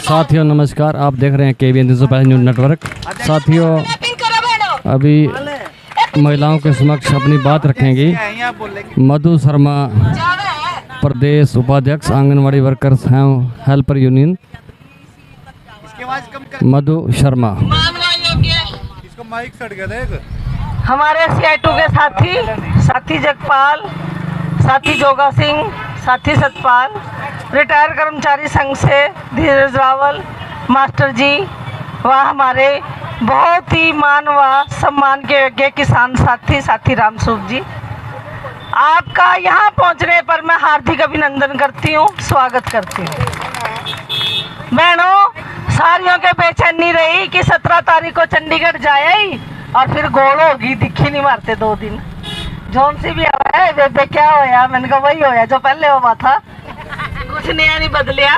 साथियों नमस्कार, आप देख रहे हैं KBN 365 न्यूज़ नेटवर्क। साथियों अभी महिलाओं के समक्ष अपनी बात रखेंगी मधु शर्मा, प्रदेश उपाध्यक्ष आंगनवाड़ी वर्कर्स एवं हेल्पर यूनियन। मधु शर्मा। इसको माइक सट गया देख। हमारे CI2 के साथी जगपाल, साथी जोगा सिंह, साथी सतपाल, रिटायर कर्मचारी संघ से धीरज रावल मास्टर जी व हमारे बहुत ही मान व सम्मान के योग्य किसान साथी रामसूख जी, आपका यहाँ पहुँचने पर मैं हार्दिक अभिनंदन करती हूँ, स्वागत करती हूँ। बहनों, सारियों के बेचैनी रही कि 17 तारीख को चंडीगढ़ जाए और फिर गोल होगी, दिखी नहीं मारते 2 दिन। जौन सी भी आया है बेबे क्या होया, मैंने कहा वही होया जो पहले हुआ था, कुछ नया नहीं बदलिया।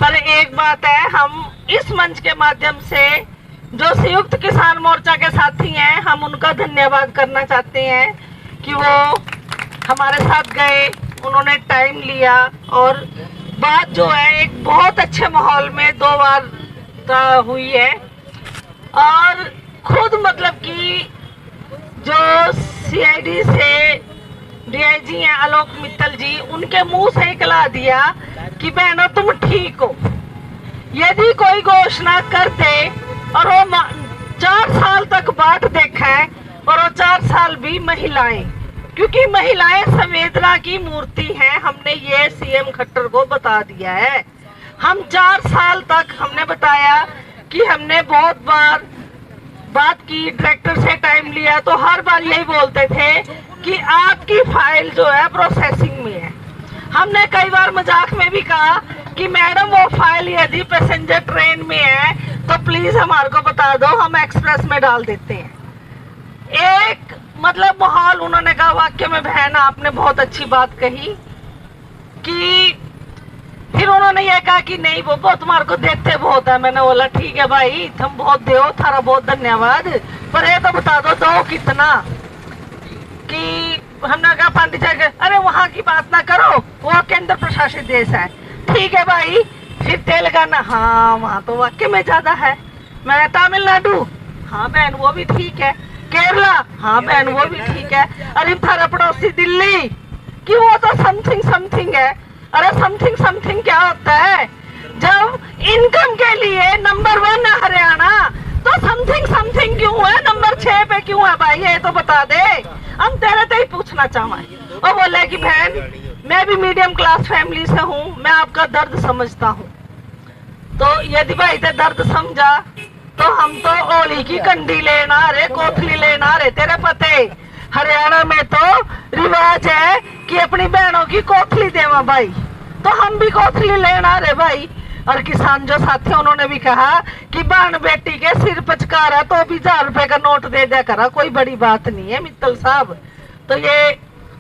पर एक बात है, हम इस मंच के माध्यम से जो संयुक्त किसान मोर्चा के साथी हैं, हम उनका धन्यवाद करना चाहते हैं कि वो हमारे साथ गए, उन्होंने टाइम लिया और बात जो है एक बहुत अच्छे माहौल में 2 बार हुई है। और खुद मतलब कि जो CID से DIG हैं आलोक मित्तल जी, उनके मुंह से ही कला दिया कि बहनों तुम ठीक हो। यदि कोई घोषणा करते और वो 4 साल तक बाट देखा है और वो 4 साल भी महिलाएं, क्योंकि महिलाएं संवेदना की मूर्ति हैं, हमने ये CM खट्टर को बता दिया है। हम 4 साल तक हमने बताया कि हमने बहुत बार बात की, डायरेक्टर से टाइम लिया, तो हर बार यही बोलते थे कि आपकी फाइल जो है प्रोसेसिंग में है। हमने कई बार मजाक में भी कहा कि मैडम वो फाइल यदि पैसेंजर ट्रेन में है तो प्लीज हमारे को बता दो, हम एक्सप्रेस में डाल देते हैं। एक मतलब माहौल उन्होंने कहा, वाक्य में बहन आपने बहुत अच्छी बात कही कि फिर उन्होंने ये कहा कि नहीं वो तुम्हारे को देते बहुत है। मैंने बोला ठीक है भाई, तुम बहुत दो, थारा बहुत धन्यवाद, पर ये तो बता दो कितना। कि हमने कहा पांडिचेरी, अरे वहाँ की बात ना करो, वो केंद्र प्रशासित देश है। ठीक है भाई, फिर तेलंगाना, हाँ वहाँ तो वाक्य में ज्यादा है। मैं तमिलनाडु, हाँ बहन वो भी ठीक है। केरला, हाँ बहन वो भी ठीक है। अरे थारा पड़ोसी दिल्ली कि वो तो समथिंग है। अरे समथिंग क्या होता है? जब इनकम के लिए नंबर 1 है हरियाणा, तो समथिंग क्यों है, नंबर 6 पे क्यों है भाई, ये तो बता दे। हम तेरे से ही पूछना चाहें। और बोले कि बहन मैं भी मीडियम क्लास फैमिली से हूँ, मैं आपका दर्द समझता हूँ। तो यदि भाई ते दर्द समझा तो हम तो ओली की कंडी लेना रे, कोथली लेना रे। तेरे पते हरियाणा में तो रिवाज है कि अपनी बहनों की कोथली देवा भाई, तो हम भी कोथली लेना रे भाई। और किसान जो साथी उन्होंने भी कहा कि बहन बेटी के सिर पचकार है तो भी 1000 रुपए का नोट दे दिया करा, कोई बड़ी बात नहीं है मित्तल साहब। तो ये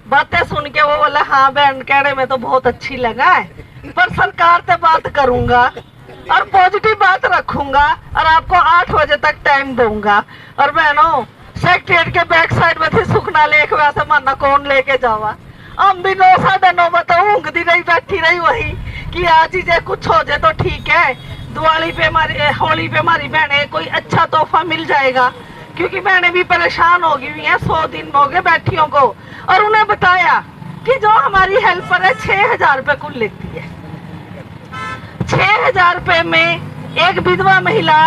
बातें सुन के वो बोला हाँ बहन कहने में तो बहुत अच्छी लगा है, पर सरकार से बात करूंगा और पॉजिटिव बात रखूंगा और आपको 8 बजे तक टाइम दूंगा। और बहनों, सेक्रेटरिएट के बैक साइड में थी सुखना लेक, वैसे माना कौन लेके जावा। हम भी 9 साढ़े 9 बताऊं ऊँगती रही, बैठी रही वही कि आज ही कुछ हो जाए तो ठीक है। दिवाली पे हमारी, होली पे हमारी बहनें कोई अच्छा तोहफा मिल जाएगा, क्योंकि बहनें भी परेशान होगी हुई हैं, 100 दिन हो गए बैठियों को। और उन्हें बताया कि जो हमारी हेल्पर है 6000 रुपए कुल लेती है। 6000 रुपए में एक विधवा महिला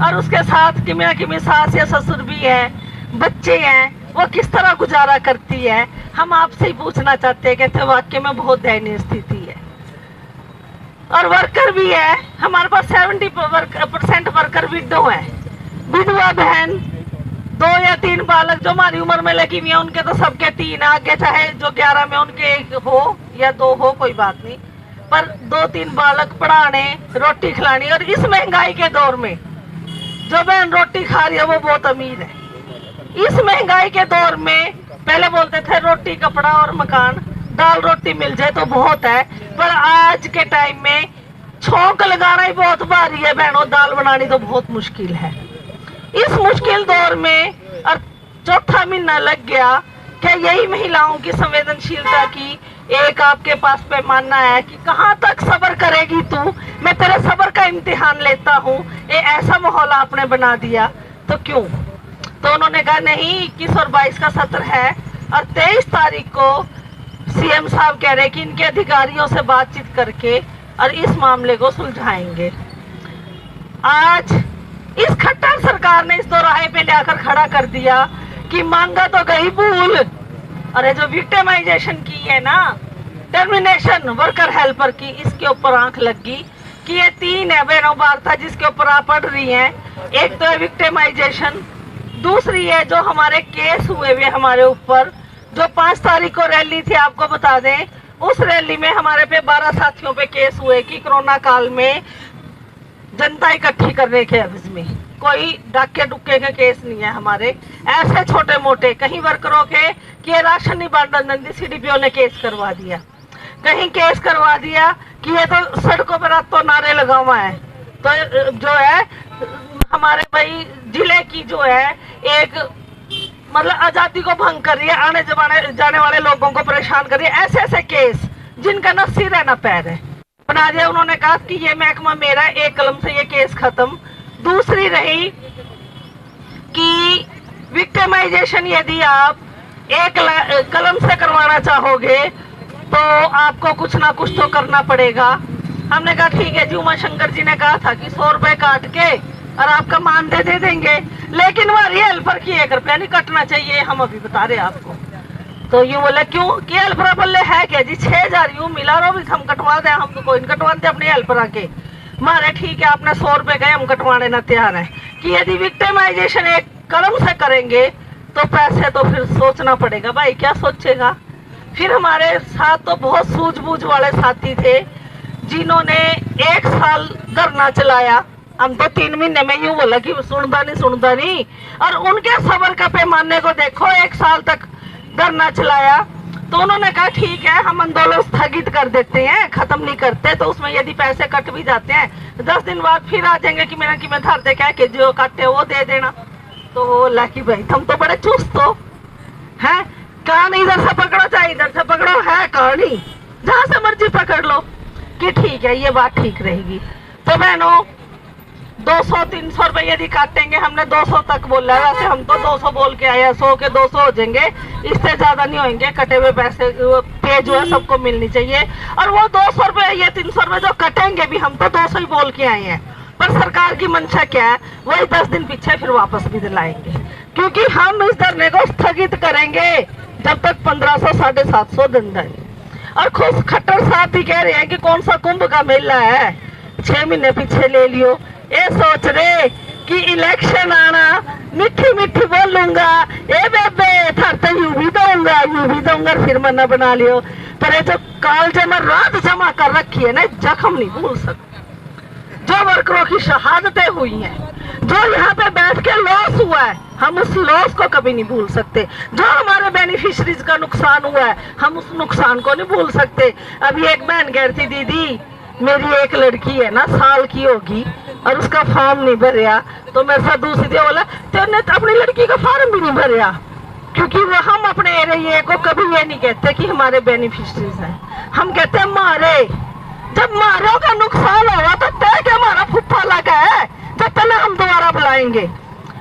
और उसके साथ किमी सास या ससुर भी है, बच्चे हैं, वो किस तरह गुजारा करती है। हम आपसे ही पूछना चाहते हैं, कहते वाक्य में बहुत दयनीय स्थिति है। और वर्कर भी है, हमारे पास 70% वर्कर विडो है, विधवा बहन, 2 या 3 बालक जो हमारी उम्र में लगी हुई है, उनके तो सबके 3 आगे, चाहे जो 11 में उनके 1 हो या 2 हो कोई बात नहीं, पर 2-3 बालक पढ़ाने, रोटी खिलानी। और इस महंगाई के दौर में जो बहन रोटी खा रही है वो बहुत अमीर है। इस महंगाई के दौर में पहले बोलते थे रोटी कपड़ा और मकान, दाल रोटी मिल जाए तो बहुत है, पर आज के टाइम में छौंक लगाना ही बहुत भारी है बहनों, दाल बनानी तो बहुत मुश्किल है। इस मुश्किल दौर में और 4था महीना लग गया, क्या यही महिलाओं की संवेदनशीलता की एक आपके पास पैमाना है कि कहाँ तक सब्र करेगी तू, मैं तेरे सब्र का इम्तिहान लेता हूँ। ये ऐसा माहौल आपने बना दिया तो क्यों? तो उन्होंने कहा नहीं, 21 और 22 का सत्र है और 23 तारीख को सीएम साहब कह रहे कि इनके अधिकारियों से बातचीत करके और इस मामले को सुलझाएंगे। आज इस खट्टर सरकार ने इस दोराहे पे लाकर खड़ा कर दिया कि मांगा तो गई भूल। अरे जो विक्टिमाइजेशन की है ना, टर्मिनेशन वर्कर हेल्पर की, इसके ऊपर आंख लगी कि ये 3 है बहनों वार्ता जिसके ऊपर आप पढ़ रही हैं। एक तो है विक्टिमाइजेशन, दूसरी है जो हमारे केस हुए हुए हमारे ऊपर, जो 5 तारीख को रैली थी, आपको बता दें उस रैली में हमारे पे 12 साथियों पे केस हुए कि कोरोना काल में जनता इकट्ठी करने के एवज में। कोई डाके डुक्के के केस नहीं है हमारे, ऐसे छोटे मोटे। कहीं वर्करों के कि राशन नहीं बांटा नंदी, सीडीपीओ ने केस करवा दिया, कहीं केस करवा दिया कि ये तो सड़कों पर रातों नारे लगा हुआ है। तो जो है हमारे भाई जिले की जो है एक मतलब आजादी को भंग कर रही है, आने जाने वाले लोगों को परेशान कर रही है। ऐसे ऐसे केस जिनका न सिर है न पैर है बना दिया। उन्होंने कहा कि ये महकमा मेरा, एक कलम से ये केस खत्म। दूसरी रही कि विक्टिमाइजेशन यदि आप एक कलम से करवाना चाहोगे तो आपको कुछ ना कुछ तो करना पड़ेगा। हमने कहा ठीक है जी, उमा शंकर जी ने कहा था कि 100 रुपए काट के और आपका मानदेय दे देंगे, लेकिन हमारी हेल्पर की 1 रुपया नहीं कटना चाहिए, हम अभी बता रहे आपको। तो यूं बोले क्यों कि हेल्पर बोले है क्या जी, 6000 यूं मिला रो भी हम कटवा दें, हम तो कोई नहीं कटवाते अपने हेल्पर के। मारे ठीक है आपने 100 रुपए गए, हम कटवाने ना तैयार है कि यदि विक्टिमाइजेशन एक कलम से करेंगे तो पैसे तो फिर सोचना पड़ेगा। भाई क्या सोचेगा? फिर हमारे साथ तो बहुत सूझबूझ वाले साथी थे जिन्होंने 1 साल धरना चलाया। हम तो 3 महीने में यूं बोला कि सुनता नहीं, और उनके सब्र का पैमाने को देखो, 1 साल तक धरना चलाया। तो उन्होंने कहा ठीक है हम आंदोलन स्थगित कर देते हैं, खत्म नहीं करते, तो उसमें यदि पैसे कट भी जाते हैं 10 दिन बाद फिर आ जाएंगे कि मेरा कि मैं धरते क्या कि जो काटे वो दे देना। तो बोला कि भाई तुम तो बड़े चुस्त हो, है कहानी इधर से पकड़ो चाहे इधर से पकड़ो, है कहानी जहां से मर्जी पकड़ लो कि ठीक है ये बात ठीक रहेगी। तो बहनों 200-300 रुपए यदि काटेंगे, हमने 200 तक बोला है, वैसे हम तो 200 बोल के आए हैं, 100 के 200 हो जाएंगे, इससे ज्यादा नहीं होंगे। कटे हुए पैसे पे जो है सबको मिलनी चाहिए, और वो 200 रुपए या 300 रुपए जो कटेंगे भी हम तो 200 ही बोल के आए हैं। पर सरकार की मंशा क्या है, वही 10 दिन पीछे फिर वापस भी दिलाएंगे, क्योंकि हम इस धरने को स्थगित करेंगे जब तक 1500 750 दंड है। और खुद खट्टर साहब भी कह रहे हैं कि कौन सा कुंभ का मेला है, 6 महीने पीछे ले लियो। ये सोच रहे कि इलेक्शन आना मिठी मिठी बोलूंगा, ए बेबे थरते यूं भी दूंगा फिर मना बना लियो। पर ये जो काल जमा रात जमा कर रखी है ना, जख्म नहीं भूल सकते। जो वर्करों की शहादतें हुई हैं, जो यहाँ पे बैठ के लॉस हुआ है, हम उस लॉस को कभी नहीं भूल सकते। जो हमारे बेनिफिशरीज का नुकसान हुआ है, हम उस नुकसान को नहीं भूल सकते। अभी एक बहन कह रही थी दीदी मेरी एक लड़की है ना, साल की होगी और उसका फॉर्म नहीं भरया। तो मेरे साथ दूसरी थी, बोला तेने तो अपनी लड़की का फॉर्म भी नहीं भरया, क्योंकि वो हम अपने एरिया को कभी ये नहीं कहते कि हमारे बेनिफिशरीज हैं, हम कहते हैं मारे। जब मारों का नुकसान होगा तो तय के हमारा फुफ्फा लगा है, जब पहले हम दोबारा बुलाएंगे।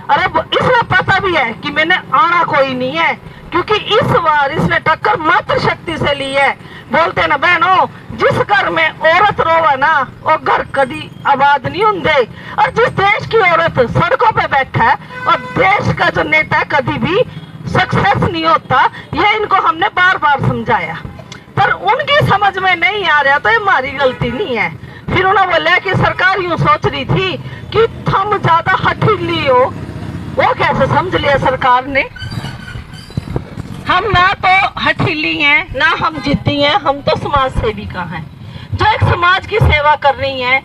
अरे इसमें पता भी है कि मैंने आना कोई नहीं है, क्योंकि इस बार इसने टक्कर मात्र शक्ति से ली है। बोलते ना बहनों, जिस घर में औरत रोवा ना वो घर कभी आबाद नहीं होंगे। और जिस देश की औरत सड़कों पे बैठा है और देश का जो नेता कभी भी सक्सेस नहीं होता, ये इनको हमने बार बार समझाया, पर उनकी समझ में नहीं आ रहा। तो ये हमारी गलती नहीं है। फिर उन्होंने बोला कि सरकार यूं सोच रही थी कि हम ज्यादा हठीली हो, वो कैसे समझ लिया सरकार ने। हम ना तो हठीली हैं, ना हम जिद्दी हैं, हम तो समाज सेविका हैं जो एक समाज की सेवा कर रही हैं।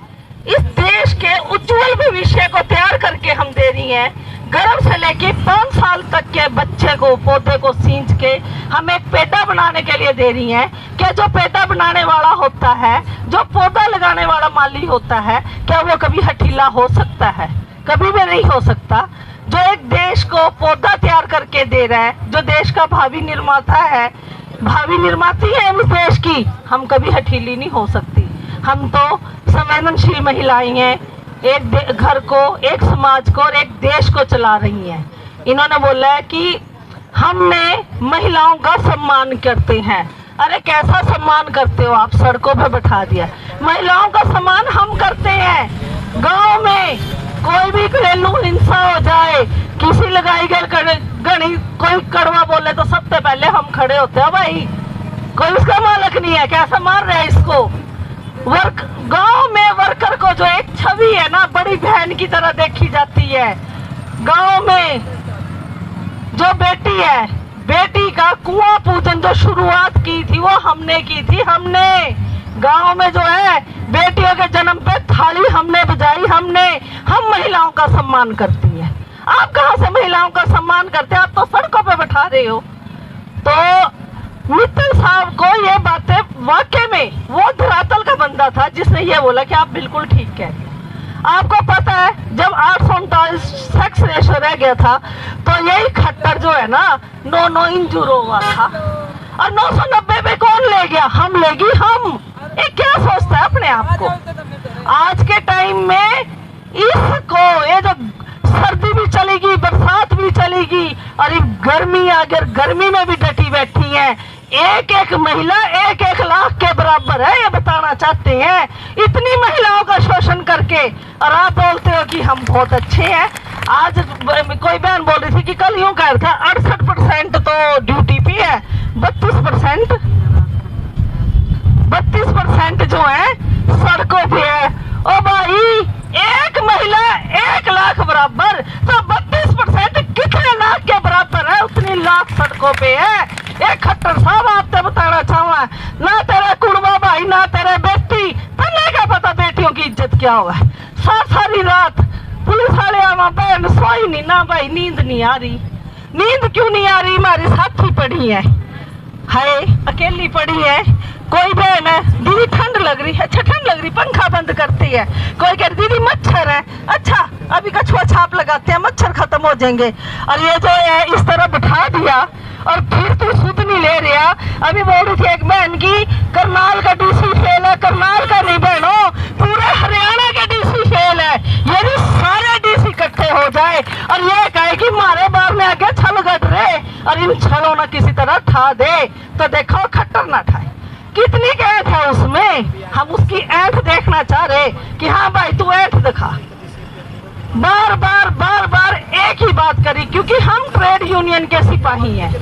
इस देश के उज्जवल भविष्य को तैयार करके हम दे रही हैं। गर्भ से लेके 5 साल तक के बच्चे को, पौधे को सींच के हम एक पेड़ा बनाने के लिए दे रही हैं। क्या जो पेड़ा बनाने वाला होता है, जो पौधा लगाने वाला माली होता है, क्या वो कभी हठीला हो सकता है? कभी भी नहीं हो सकता। जो एक देश को पौधा तैयार करके दे रहा है, जो देश का भावी निर्माता है, भावी निर्माती है इस देश की, हम कभी हठीली नहीं हो सकती। हम तो संवेदनशील महिलाएं हैं, एक घर को, एक समाज को और एक देश को चला रही हैं। इन्होंने बोला है कि हमने महिलाओं का सम्मान करते हैं। अरे कैसा सम्मान करते हो आप, सड़कों पे बैठा दिया। महिलाओं का सम्मान हम करते हैं। गांव में कोई भी घरेलू हिंसा हो जाए, किसी लगाई गई गणी कोई कड़वा बोले तो सबसे पहले हम खड़े होते हैं, भाई कोई उसका मालिक नहीं है, कैसा मार रहा है इसको। गांव में वर्कर को जो एक छवि है ना, बड़ी बहन की तरह देखी जाती है। गांव में जो बेटी है, बेटी का कुआं पूजन जो शुरुआत की थी वो हमने की थी। हमने गांव में जो है बेटियों के जन्म पे थाली हमने बजाई, हम महिलाओं का सम्मान करती है। आप कहां से महिलाओं का सम्मान करते हैं, आप तो सड़कों पे बैठा रहे हो। तो मित्तल साहब को ये बातें, वाकई में वो धरातल का बंदा था जिसने ये बोला कि आप बिल्कुल ठीक कह रहे हैं। आपको पता है जब 839 सेक्स रेशो रह गया था तो यही खट्टर जो है ना 9 इंजूर हुआ था, और 990 पे कौन ले गया, हम लेगी। हम ये क्या सोचता है अपने आप को। आज के टाइम में इसको, ये जो सर्दी भी चलेगी, बरसात भी चलेगी, और ये गर्मी, अगर गर्मी में भी डटी बैठी है, एक एक महिला 1-1 लाख के बराबर है, ये बताना चाहते हैं। इतनी महिलाओं का शोषण करके, और आप बोलते हो कि हम बहुत अच्छे हैं। आज कोई बहन बोल रही थी कि कल यूं कह रहा था 68% तो ड्यूटी पे है, 32% जो है सड़कों पे है। ओ भाई, एक महिला 1 लाख बराबर, तो 32% कितने लाख के बराबर है, उतनी लाख सड़कों पे है। एक खट्टर साहब आपसे बताना चाहूंगा, ना तेरा कुड़वा भाई, ना तेरे बेटी, तन्ने क्या पता बेटियों की इज्जत क्या हुआ है। सारी रात पुलिस वाले आवा बहन सोई नहीं ना भाई, नींद नहीं आ रही। नींद क्यों नहीं आ रही, हमारी साथी पड़ी है, अकेली पड़ी है। कोई बहन है, दीदी ठंड लग रही है, अच्छा ठंड लग रही, पंखा बंद करती है। कोई कह दीदी मच्छर है, अच्छा अभी कछुआ छाप लगाते हैं, मच्छर खत्म हो जाएंगे। और ये जो है इस तरह बिठा दिया, और फिर तू सुध नहीं ले रहा। अभी बोल रही थी एक बहन की करनाल का डीसी फेल है, करनाल का नहीं बहनों, पूरे हरियाणा के डीसी फेल है। ये भी सारे डीसी इकट्ठे हो जाए और ये कहे कि मारे बार में आगे छल गट रहे, और इन छलों ना किसी तरह ठा दे, तो देखो खट्टर ना ठाए। कितनी ऐंठ है उसमें, हम उसकी ऐंठ देखना चाह रहे कि हाँ भाई तू ऐंठ दिखा। बार बार एक ही बात करी, क्योंकि हम ट्रेड यूनियन के सिपाही हैं,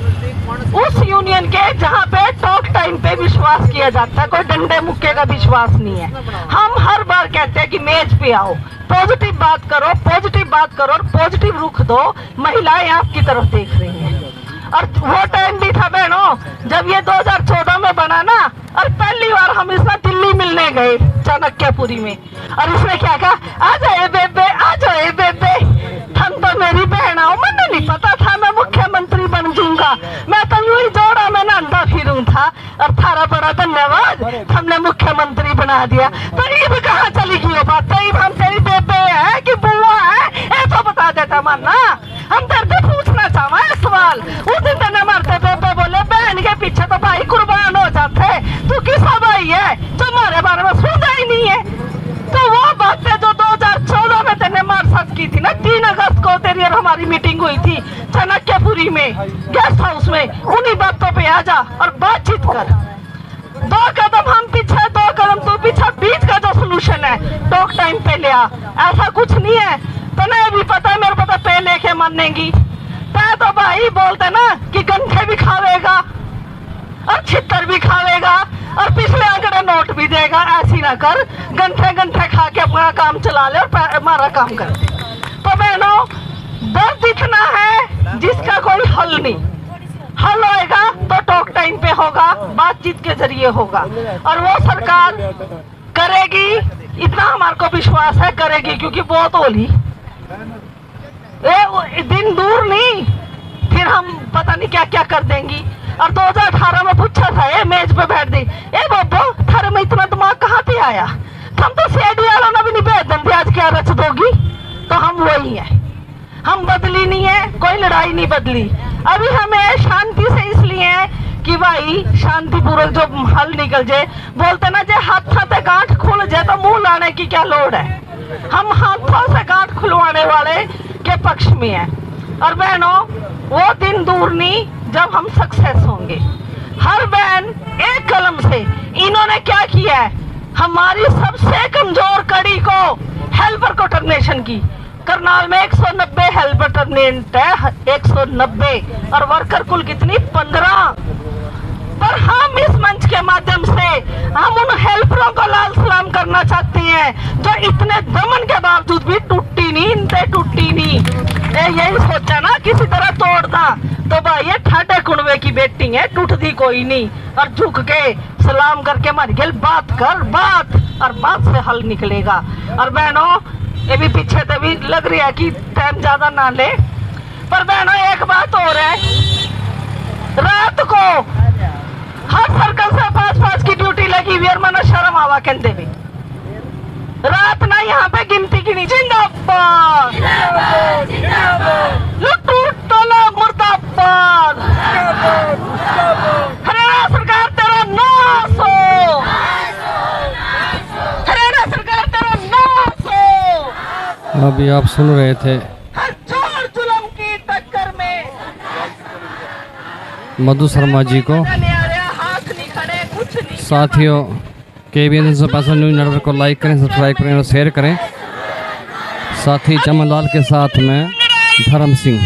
उस यूनियन के जहाँ पे टॉक टाइम पे विश्वास किया जाता है, कोई डंडे मुक्के का विश्वास नहीं है। हम हर बार कहते हैं कि मेज पे आओ, पॉजिटिव बात करो और पॉजिटिव रुख दो। महिलाएं आपकी तरफ देख रही हैं। और वो टाइम भी था बहनों जब ये 2014 में बना ना, और पहली बार हम इसमें दिल्ली मिलने गए चाणक्यपुरी में, और इसने क्या कहा, आ जाए बेबे, आ जाए बेबे, हम तो मेरी बहन आओ। मैंने नहीं पता था मैं मुख्यमंत्री बन जाऊंगा, मैं तो यूं ही जोड़ा में नंदा फिरूं था, और थारा बड़ा धन्यवाद, हमने मुख्यमंत्री बना दिया। तो ईब कहाँ चली गई वो बात, ईब हम तेरी बेबे है कि बुआ है, ये तो बता देता माना। हम तेरे से पूछना चाहवा है सवाल, उस दिन तेने मारते बेबे बोले बहन के पीछे तो भाई कुर्बान हो जाते, तू किसा भाई है जो हमारे बारे में सोचा ही नहीं है। तो वो बातें जो 2014 में तेने मार्शल की थी ना, 3 अगस्त को तेरी और हमारी मीटिंग हुई थी चाणक्यपुरी में गेस्ट हाउस में, उन्हीं बातों पे आ जा और बातचीत कर। 2 कदम हम पीछे, 2 कदम तू पीछे, बीच का जो सोल्यूशन है टॉक टाइम पे ले आ। ऐसा कुछ नहीं है, तने भी पता है, मेरे पता पे लेके मानेगी। तो भाई बोलते ना कि गंठे भी खावेगा और छितर भी खावेगा और पिछले आंकड़े नोट भी देगा। ऐसी ना कर, गंठे खा के अपना काम चला ले और हमारा काम कर। तो बहनों, दर्द इतना है जिसका कोई हल नहीं। हल होएगा तो टॉक टाइम पे होगा, बातचीत के जरिए होगा, और वो सरकार करेगी, इतना हमारे को विश्वास है करेगी, क्योंकि बहुत होली दिन दूर नहीं, फिर हम पता नहीं क्या क्या कर देंगी। और 2018 में पूछा था, ये मेज पे बैठ दी, ए बाबू थारे में इतना दिमाग कहाँ से आया, हम तो सीआईडी वालों ने भी नहीं भेज देंगे, आज क्या रच दोगी। तो हम वही है, हम बदली नहीं है, कोई लड़ाई नहीं बदली। अभी हमें शांति से इसलिए है कि भाई शांतिपूर्वक जो हल निकल जाए। बोलते ना जे हाथों से गांठ खुल जाए तो मुंह लाने की क्या लोड़ है। हम हाथों से गांठ खुलवाने वाले के पक्ष में हैं। और बहनों, वो दिन दूर नहीं जब हम सक्सेस होंगे। हर बहन एक कलम से इन्होंने क्या किया है, हमारी सबसे कमजोर कड़ी को, हेल्पर को टर्मिनेशन की। करनाल में 190 हेल्पर टर्मिनेट है, 190, और वर्कर कुल कितनी 15। पर हम इस मंच के माध्यम से हम उन हेल्परों को लाल सलाम करना चाहते हैं जो इतने दमन के बावजूद भी टूटी नहीं, इनसे टूटी नहीं। यही सोचा ना किसी तरह तोड़ना, तो भाई ये ठाटे कुनवे की बेटी है, टूटती कोई नहीं। और झुक के सलाम करके हमारी गल बात कर, बात और बात से हल निकलेगा। और बहनों, ये भी पीछे से भी लग रही है कि टाइम ज्यादा ना ले, पर बहनों एक बात और है, रात को हर सर्कल से 5-5 की ड्यूटी लगी हुई, और मनो शर्म आवा कहते भी रात ना यहाँ पे गिनती गिनी। जिंदाबाद लुट टोला मुर्दाबाद, हरियाणा सरकार तेरा नाश हो, हरियाणा सरकार तेरा नाश हो। अभी आप सुन रहे थे हर जोर जुल्म की टक्कर में मधु शर्मा जी को। हाथ नहीं खड़े, कुछ नहीं। साथियों, KBN 365 न्यूज़ नेटवर्क को लाइक करें, सब्सक्राइब करें और शेयर करें। साथी चमन लाल के साथ में धर्म सिंह।